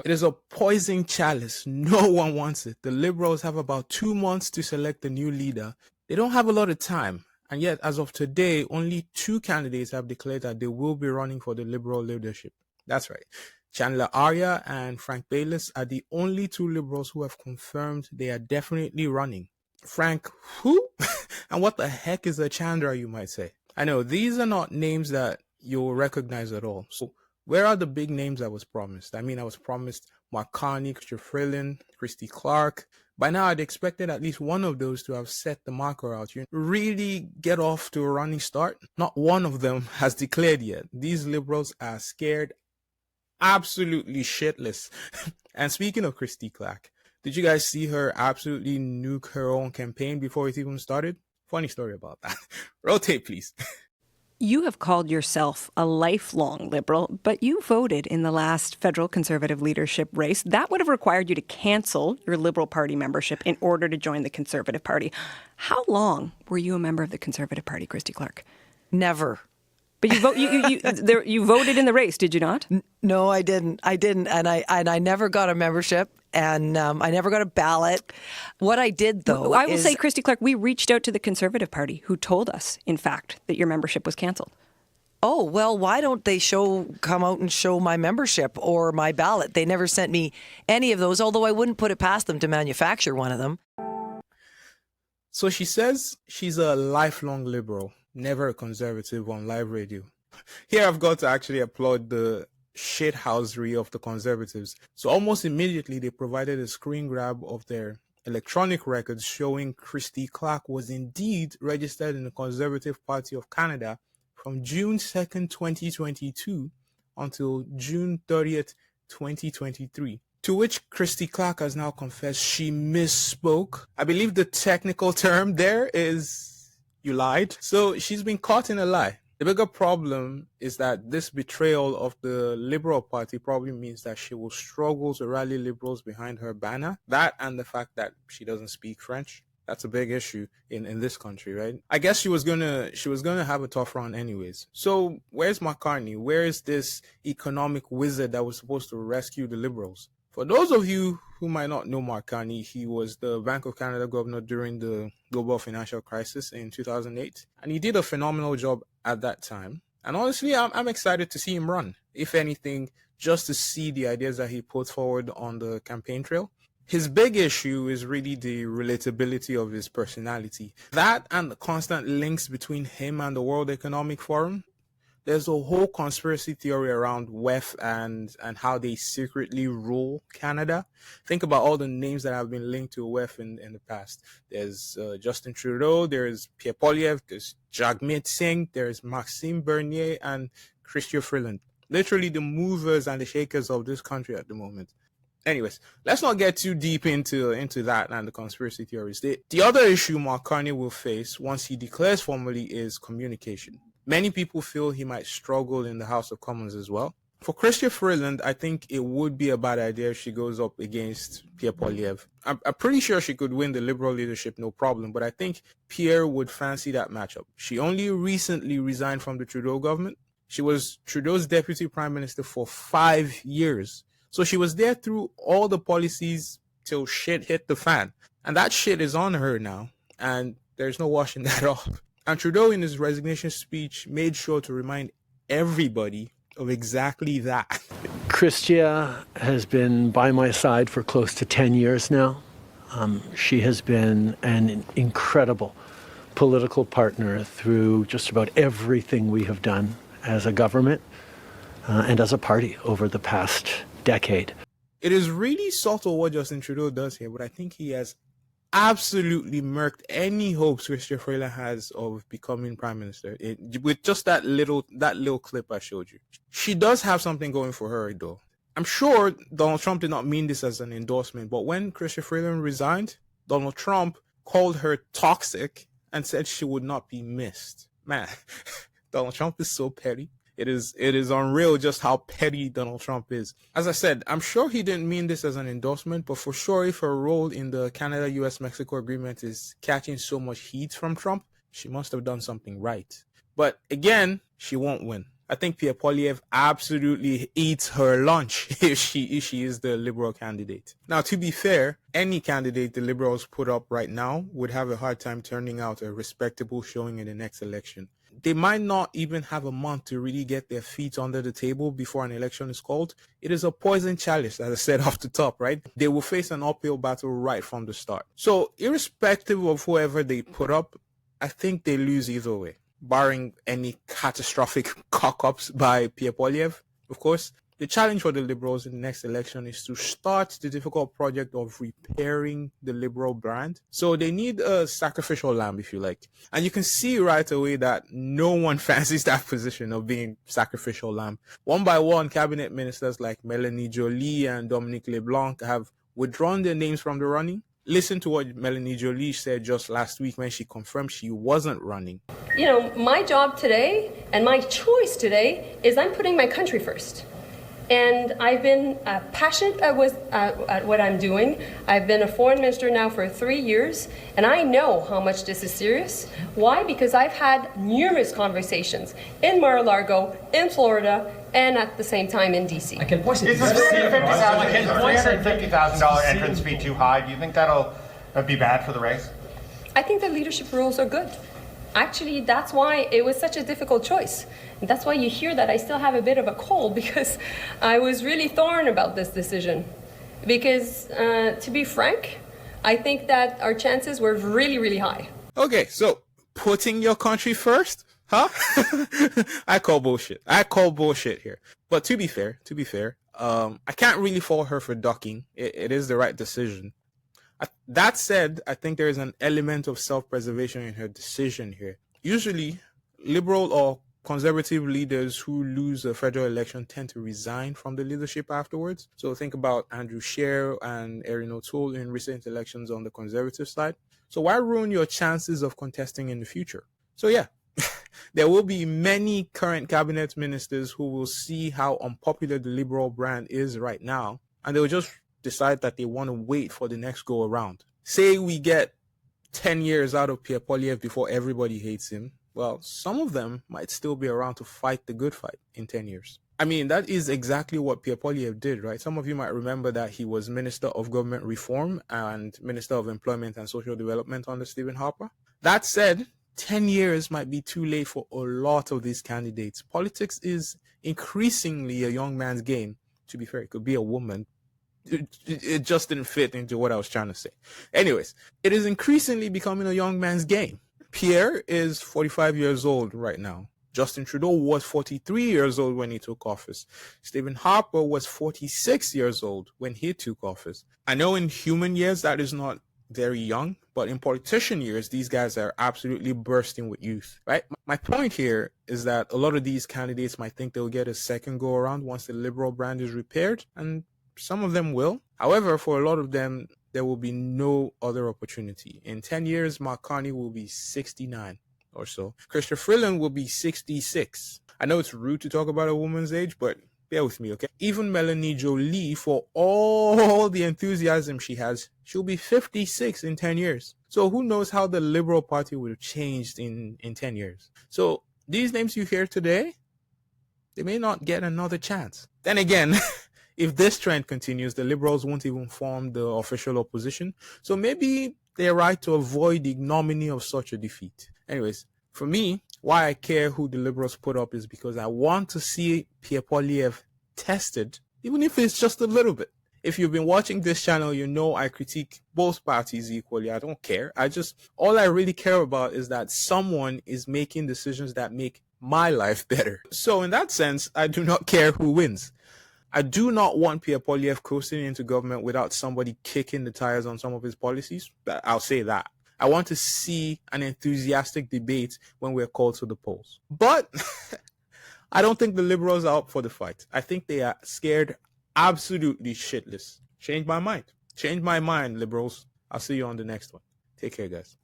It is a poison chalice. No one wants it. The Liberals have about 2 months to select a new leader. They don't have a lot of time. And yet, as of today, only 2 candidates have declared that they will be running for the Liberal leadership. That's right. Chandler Arya and Frank Baylis are the only 2 Liberals who have confirmed they are definitely running. Frank who? And what the heck is a Chandra, you might say? I know, these are not names that you'll recognize at all. So where are the big names I was promised? I was promised Mark Carney, Chrystia Freeland, Christy Clark. By now, I'd expected at least one of those to have set the marker out. You really get off to a running start. Not one of them has declared yet. These Liberals are scared absolutely shitless. And speaking of Christy Clark, did you guys see her absolutely nuke her own campaign before it even started? Funny story about that. Roll tape, please. You have called yourself a lifelong Liberal, but you voted in the last federal Conservative leadership race. That would have required you to cancel your Liberal Party membership in order to join the Conservative Party. How long were you a member of the Conservative Party, Christy Clark? Never. But you voted in the race, did you not? No, I didn't. And I never got a membership, and I never got a ballot. What I did, though, I will say, Christy Clark, we reached out to the Conservative Party, who told us, in fact, that your membership was cancelled. Oh, well, why don't they come out and show my membership or my ballot? They never sent me any of those, although I wouldn't put it past them to manufacture one of them. So she says she's a lifelong Liberal, never a Conservative on live radio. Here I've got to actually applaud the shithousery of the Conservatives. So almost immediately they provided a screen grab of their electronic records showing Christy Clark was indeed registered in the Conservative Party of Canada from June 2nd, 2022 until June 30th, 2023. To which Christy Clark has now confessed she misspoke. I believe the technical term there is you lied. So she's been caught in a lie. The bigger problem is that this betrayal of the Liberal Party probably means that she will struggle to rally Liberals behind her banner. That and the fact that she doesn't speak French. That's a big issue in this country, right? I guess she was gonna have a tough run anyways. So where's Mark Carney? Where is this economic wizard that was supposed to rescue the Liberals? For those of you who might not know Mark Carney, he was the Bank of Canada governor during the global financial crisis in 2008. And he did a phenomenal job at that time. And honestly, I'm excited to see him run. If anything, just to see the ideas that he put forward on the campaign trail. His big issue is really the relatability of his personality. That and the constant links between him and the World Economic Forum. There's a whole conspiracy theory around WEF and how they secretly rule Canada. Think about all the names that have been linked to WEF in the past. There's Justin Trudeau, there's Pierre Poilievre, there's Jagmeet Singh, there's Maxime Bernier, and Chrystia Freeland. Literally the movers and the shakers of this country at the moment. Anyways, let's not get too deep into that and the conspiracy theories. The other issue Mark Carney will face once he declares formally is communication. Many people feel he might struggle in the House of Commons as well. For Chrystia Freeland, I think it would be a bad idea if she goes up against Pierre Poilievre. I'm pretty sure she could win the Liberal leadership, no problem, but I think Pierre would fancy that matchup. She only recently resigned from the Trudeau government. She was Trudeau's deputy prime minister for 5 years. So she was there through all the policies till shit hit the fan. And that shit is on her now, and there's no washing that off. And Trudeau, in his resignation speech, made sure to remind everybody of exactly that. Chrystia has been by my side for close to 10 years now. She has been an incredible political partner through just about everything we have done as a government and as a party over the past decade. It is really subtle what Justin Trudeau does here, but I think he has absolutely murked any hopes Chrystia Freeland has of becoming prime minister. With just that little clip I showed you. She does have something going for her, though. I'm sure Donald Trump did not mean this as an endorsement, but when Chrystia Freeland resigned, Donald Trump called her toxic and said she would not be missed. Man, Donald Trump is so petty. It is unreal just how petty Donald Trump is. As I said, I'm sure he didn't mean this as an endorsement, but for sure if her role in the Canada-US-Mexico agreement is catching so much heat from Trump, she must have done something right. But again, she won't win. I think Pierre Poilievre absolutely eats her lunch if she is the Liberal candidate. Now, to be fair, any candidate the Liberals put up right now would have a hard time turning out a respectable showing in the next election. They might not even have a month to really get their feet under the table before an election is called. It is a poison chalice, as I said off the top, right? They will face an uphill battle right from the start. So, irrespective of whoever they put up, I think they lose either way, barring any catastrophic cock-ups by Pierre Poilievre, of course. The challenge for the Liberals in the next election is to start the difficult project of repairing the Liberal brand. So they need a sacrificial lamb, if you like. And you can see right away that no one fancies that position of being sacrificial lamb. One by one, cabinet ministers like Melanie Joly and Dominique LeBlanc have withdrawn their names from the running. Listen to what Melanie Joly said just last week when she confirmed she wasn't running. You know, my job today and my choice today is I'm putting my country first. And I've been passionate at what I'm doing. I've been a foreign minister now for 3 years, and I know how much this is serious. Why? Because I've had numerous conversations in Mar-a-Lago, in Florida, and at the same time in DC. I can point Is the $350,000 entrance fee too high? Do you think that'll be bad for the race? I think the leadership rules are good. Actually, that's why it was such a difficult choice. And that's why you hear that I still have a bit of a cold, because I was really torn about this decision. Because, to be frank, I think that our chances were really, really high. Okay, so putting your country first? Huh? I call bullshit. I call bullshit here. But to be fair, I can't really fault her for ducking. It is the right decision. That said, I think there is an element of self-preservation in her decision here. Usually, Liberal or Conservative leaders who lose a federal election tend to resign from the leadership afterwards. So think about Andrew Scheer and Erin O'Toole in recent elections on the Conservative side. So why ruin your chances of contesting in the future? So yeah, there will be many current cabinet ministers who will see how unpopular the Liberal brand is right now, and they'll just decide that they want to wait for the next go around. Say we get 10 years out of Pierre Poilievre before everybody hates him. Well, some of them might still be around to fight the good fight in 10 years. I mean, that is exactly what Pierre Poilievre did, right? Some of you might remember that he was Minister of Government Reform and Minister of Employment and Social Development under Stephen Harper. That said, 10 years might be too late for a lot of these candidates. Politics is increasingly a young man's game. To be fair, it could be a woman. It just didn't fit into what I was trying to say. Anyways, it is increasingly becoming a young man's game. Pierre is 45 years old right now. Justin Trudeau was 43 years old when he took office. Stephen Harper was 46 years old when he took office. I know in human years that is not very young, but in politician years, these guys are absolutely bursting with youth, right? My point here is that a lot of these candidates might think they'll get a second go around once the Liberal brand is repaired, and some of them will. However, for a lot of them, there will be no other opportunity. In 10 years, Mark Carney will be 69 or so. Chrystia Freeland will be 66. I know it's rude to talk about a woman's age, but bear with me, okay? Even Melanie Joly, for all the enthusiasm she has, she'll be 56 in 10 years. So who knows how the Liberal Party will have changed in 10 years. So these names you hear today, they may not get another chance. Then again, if this trend continues, the Liberals won't even form the official opposition. So maybe they're right to avoid the ignominy of such a defeat. Anyways, for me, why I care who the Liberals put up is because I want to see Pierre Poilievre tested, even if it's just a little bit. If you've been watching this channel, you know I critique both parties equally. I don't care. All I really care about is that someone is making decisions that make my life better. So in that sense, I do not care who wins. I do not want Pierre Poilievre coasting into government without somebody kicking the tires on some of his policies. I'll say that. I want to see an enthusiastic debate when we're called to the polls. But I don't think the Liberals are up for the fight. I think they are scared absolutely shitless. Change my mind. Change my mind, Liberals. I'll see you on the next one. Take care, guys.